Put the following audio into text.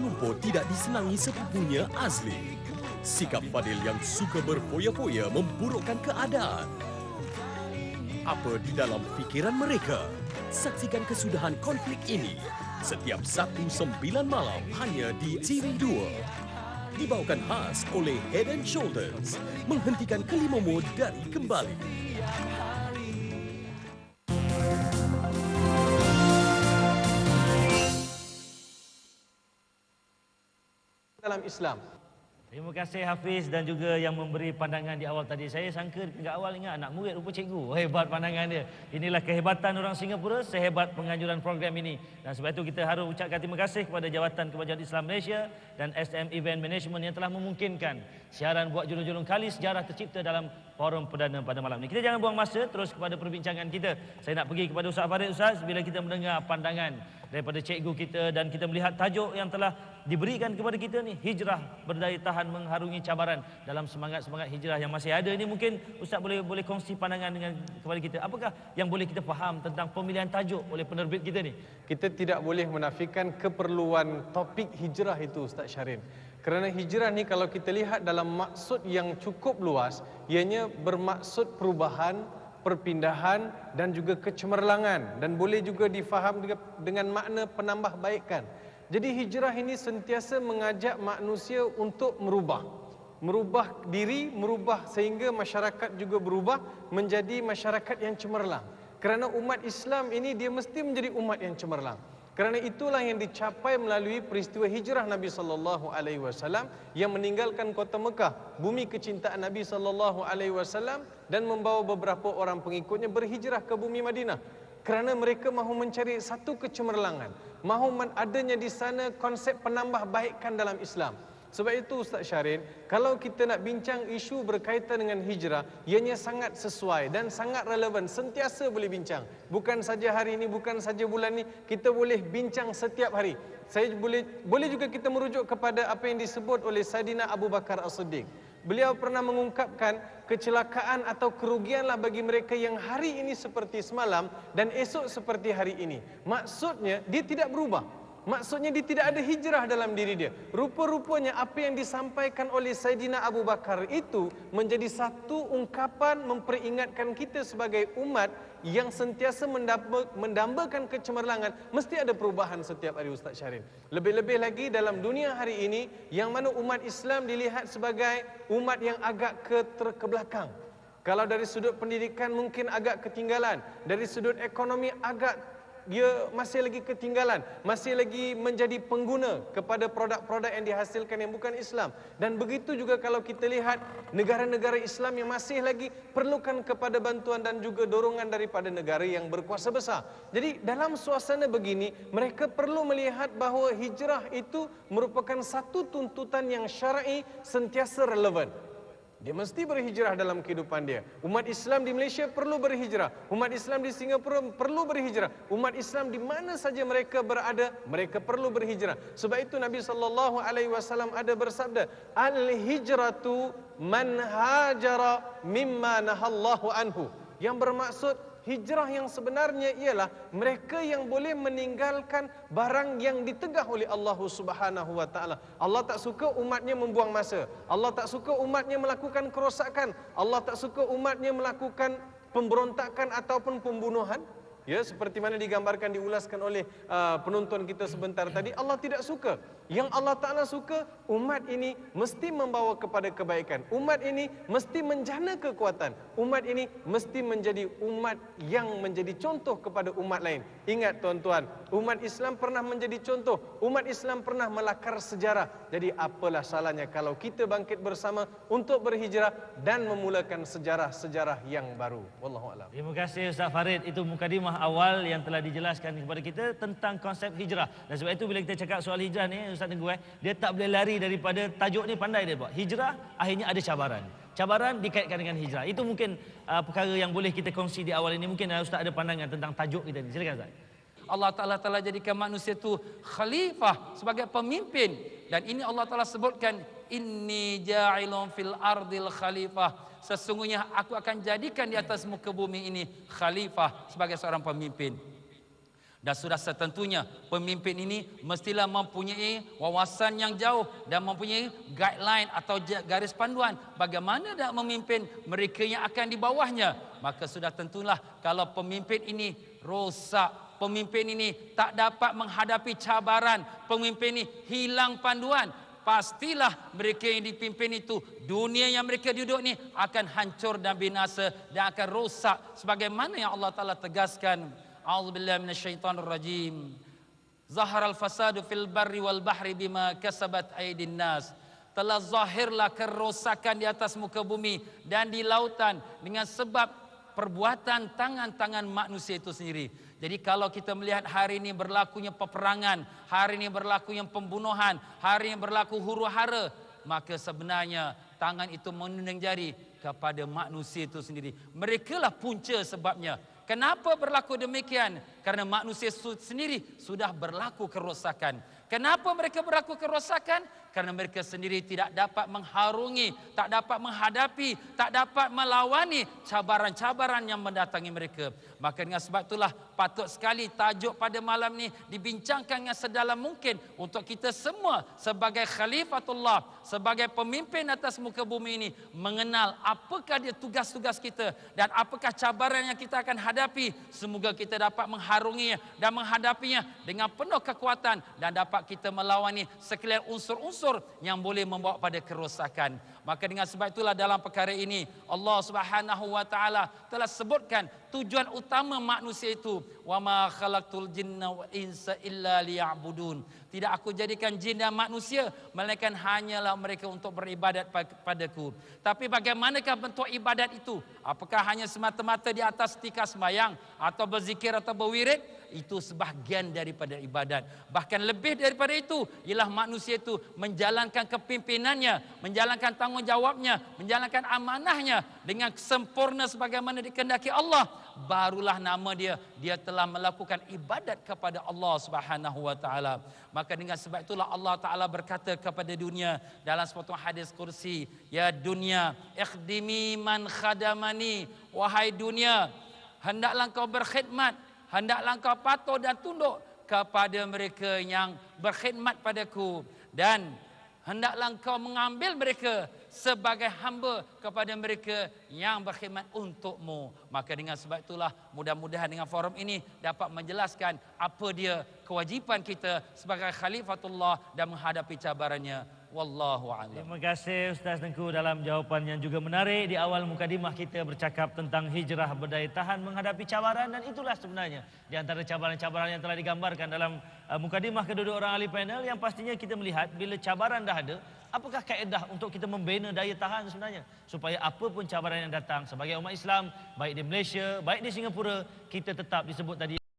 Lumpur tidak disenangi sepupunya Azli. Sikap Fadil yang suka berfoya-foya memburukkan keadaan. Apa di dalam fikiran mereka? Saksikan kesudahan konflik ini setiap Sabtu 9 malam hanya di TV2. Dibawakan khas oleh Head and Shoulders, menghentikan kelima dari kembali. Dalam Islam. Terima kasih Hafiz dan juga yang memberi pandangan di awal tadi. Saya sangka dekat awal ingat anak murid rupa cikgu. Hebat pandangan dia. Inilah kehebatan orang Singapura, sehebat penganjuran program ini. Dan sebab itu kita harus ucapkan terima kasih kepada Jawatan Kemajuan Islam Malaysia dan SM Event Management yang telah memungkinkan siaran buat julung-julung kali sejarah tercipta dalam forum perdana pada malam ini. Kita jangan buang masa, terus kepada perbincangan kita. Saya nak pergi kepada Ustaz Farid. Ustaz, bila kita mendengar pandangan daripada cikgu kita dan kita melihat tajuk yang telah diberikan kepada kita ni, hijrah berdaya tahan mengharungi cabaran, dalam semangat-semangat hijrah yang masih ada ini, mungkin Ustaz boleh kongsi pandangan dengan kepada kita. Apakah yang boleh kita faham tentang pemilihan tajuk oleh penerbit kita ni? Kita tidak boleh menafikan keperluan topik hijrah itu, Ustaz Syarin. Kerana hijrah ni kalau kita lihat dalam maksud yang cukup luas, ianya bermaksud perubahan, perpindahan dan juga kecemerlangan, dan boleh juga difaham dengan makna penambahbaikan. Jadi hijrah ini sentiasa mengajak manusia untuk merubah diri, merubah sehingga masyarakat juga berubah menjadi masyarakat yang cemerlang. Kerana umat Islam ini dia mesti menjadi umat yang cemerlang. Kerana itulah yang dicapai melalui peristiwa hijrah Nabi sallallahu alaihi wasallam yang meninggalkan kota Mekah, bumi kecintaan Nabi sallallahu alaihi wasallam, dan membawa beberapa orang pengikutnya berhijrah ke bumi Madinah. Kerana mereka mahu mencari satu kecemerlangan, mahu adanya di sana konsep penambahbaikan dalam Islam. Sebab itu Ustaz Syarin, kalau kita nak bincang isu berkaitan dengan hijrah, ianya sangat sesuai dan sangat relevan, sentiasa boleh bincang. Bukan saja hari ini, bukan saja bulan ini, kita boleh bincang setiap hari. Saya boleh juga kita merujuk kepada apa yang disebut oleh Saidina Abu Bakar As-Siddiq. Beliau pernah mengungkapkan kecelakaan atau kerugianlah bagi mereka yang hari ini seperti semalam dan esok seperti hari ini. Maksudnya dia tidak berubah. Maksudnya dia tidak ada hijrah dalam diri dia. Rupa-rupanya apa yang disampaikan oleh Saidina Abu Bakar itu menjadi satu ungkapan memperingatkan kita sebagai umat yang sentiasa mendambakan kecemerlangan. Mesti ada perubahan setiap hari, Ustaz Syarin. Lebih-lebih lagi dalam dunia hari ini yang mana umat Islam dilihat sebagai umat yang agak ke belakang. Kalau dari sudut pendidikan mungkin agak ketinggalan, dari sudut ekonomi agak dia masih lagi ketinggalan, masih lagi menjadi pengguna kepada produk-produk yang dihasilkan yang bukan Islam. Dan begitu juga kalau kita lihat negara-negara Islam yang masih lagi perlukan kepada bantuan dan juga dorongan daripada negara yang berkuasa besar. Jadi dalam suasana begini, mereka perlu melihat bahawa hijrah itu merupakan satu tuntutan yang syar'i sentiasa relevan. Dia mesti berhijrah dalam kehidupan dia. Umat Islam di Malaysia perlu berhijrah. Umat Islam di Singapura perlu berhijrah. Umat Islam di mana saja mereka berada, mereka perlu berhijrah. Sebab itu Nabi SAW ada bersabda, Al-hijratu man hajara mimma nahallahu anhu. Yang bermaksud hijrah yang sebenarnya ialah mereka yang boleh meninggalkan barang yang ditegah oleh Allah Subhanahu wa taala. Allah tak suka umatnya membuang masa. Allah tak suka umatnya melakukan kerosakan. Allah tak suka umatnya melakukan pemberontakan ataupun pembunuhan. Ya, seperti mana digambarkan, diulaskan oleh penonton kita sebentar tadi. Allah tidak suka. Yang Allah Ta'ala suka, umat ini mesti membawa kepada kebaikan. Umat ini mesti menjana kekuatan. Umat ini mesti menjadi umat yang menjadi contoh kepada umat lain. Ingat tuan-tuan, umat Islam pernah menjadi contoh. Umat Islam pernah melakar sejarah. Jadi apalah salahnya kalau kita bangkit bersama untuk berhijrah dan memulakan sejarah-sejarah yang baru. Wallahualam. Terima kasih Ustaz Farid. Itu mukadimah awal yang telah dijelaskan kepada kita tentang konsep hijrah. Dan sebab itu bila kita cakap soal hijrah ni, Ustaz Tengku, dia tak boleh lari daripada tajuk ni, pandai dia buat. Hijrah akhirnya ada cabaran. Cabaran dikaitkan dengan hijrah. Itu mungkin perkara yang boleh kita kongsi di awal ini. Mungkin Ustaz ada pandangan tentang tajuk kita ni. Silakan Ustaz. Allah Ta'ala telah jadikan manusia itu khalifah, sebagai pemimpin. Dan ini Allah Ta'ala sebutkan, Inni ja'ilun fil ardil khalifah. Sesungguhnya aku akan jadikan di atas muka bumi ini khalifah, sebagai seorang pemimpin. Dan sudah setentunya pemimpin ini mestilah mempunyai wawasan yang jauh dan mempunyai guideline atau garis panduan bagaimana nak memimpin mereka yang akan di bawahnya. Maka sudah tentulah kalau pemimpin ini rosak, pemimpin ini tak dapat menghadapi cabaran, pemimpin ini hilang panduan, pastilah mereka yang dipimpin itu, dunia yang mereka duduk ni akan hancur dan binasa dan akan rosak sebagaimana yang Allah Ta'ala tegaskan. A'udzubillahi minasyaitonir rajim. Zaharal fasadu fil barri wal bahri bima kasabat aydin nas. Telah zahirlah kerosakan di atas muka bumi dan di lautan dengan sebab perbuatan tangan-tangan manusia itu sendiri. Jadi kalau kita melihat hari ini berlakunya peperangan, hari ini berlakunya pembunuhan, hari ini berlaku huru-hara, maka sebenarnya tangan itu menunjuk jari kepada manusia itu sendiri. Merekalah punca sebabnya. Kenapa berlaku demikian? Karena manusia sendiri sudah berlaku kerosakan. Kenapa mereka berlaku kerosakan? Karena mereka sendiri tidak dapat mengharungi, tak dapat menghadapi, tak dapat melawani cabaran-cabaran yang mendatangi mereka. Maka dengan sebab itulah patut sekali tajuk pada malam ni dibincangkan dengan sedalam mungkin untuk kita semua sebagai khalifatullah, sebagai pemimpin atas muka bumi ini mengenal apakah dia tugas-tugas kita dan apakah cabaran yang kita akan hadapi. Semoga kita dapat mengharunginya dan menghadapinya dengan penuh kekuatan dan dapat kita melawani sekalian unsur-unsur yang boleh membawa pada kerosakan. Maka dengan sebab itulah dalam perkara ini Allah Subhanahu wa taala telah sebutkan tujuan utama manusia itu, wa ma khalaqtul jinna wal insa illa liya'budun. Tidak aku jadikan jin dan manusia melainkan hanyalah mereka untuk beribadat padaku. Tapi bagaimanakah bentuk ibadat itu? Apakah hanya semata-mata di atas tika sembahyang atau berzikir atau berwirid? Itu sebahagian daripada ibadat. Bahkan lebih daripada itu ialah manusia itu menjalankan kepimpinannya, menjalankan tanggungjawabnya, menjalankan amanahnya dengan sempurna sebagaimana dikehendaki Allah. Barulah nama dia telah melakukan ibadat kepada Allah Subhanahu wa taala. Maka dengan sebab itulah Allah Taala berkata kepada dunia dalam sepotong hadis kursi, ya dunia ikhdimi man khadamani, wahai dunia hendaklah kau berkhidmat, hendaklah kau patuh dan tunduk kepada mereka yang berkhidmat padaku, dan hendaklah kau mengambil mereka sebagai hamba kepada mereka yang berkhidmat untukmu. Maka dengan sebab itulah mudah-mudahan dengan forum ini dapat menjelaskan apa dia kewajipan kita sebagai khalifatullah dan menghadapi cabarannya. Wallahu a'lam. Terima kasih Ustaz Tengku dalam jawapan yang juga menarik. Di awal mukadimah kita bercakap tentang hijrah berdaya tahan menghadapi cabaran, dan itulah sebenarnya di antara cabaran-cabaran yang telah digambarkan dalam mukadimah kedua orang ahli panel, yang pastinya kita melihat bila cabaran dah ada, apakah kaedah untuk kita membina daya tahan sebenarnya supaya apa pun cabaran yang datang sebagai umat Islam, baik di Malaysia, baik di Singapura, kita tetap disebut tadi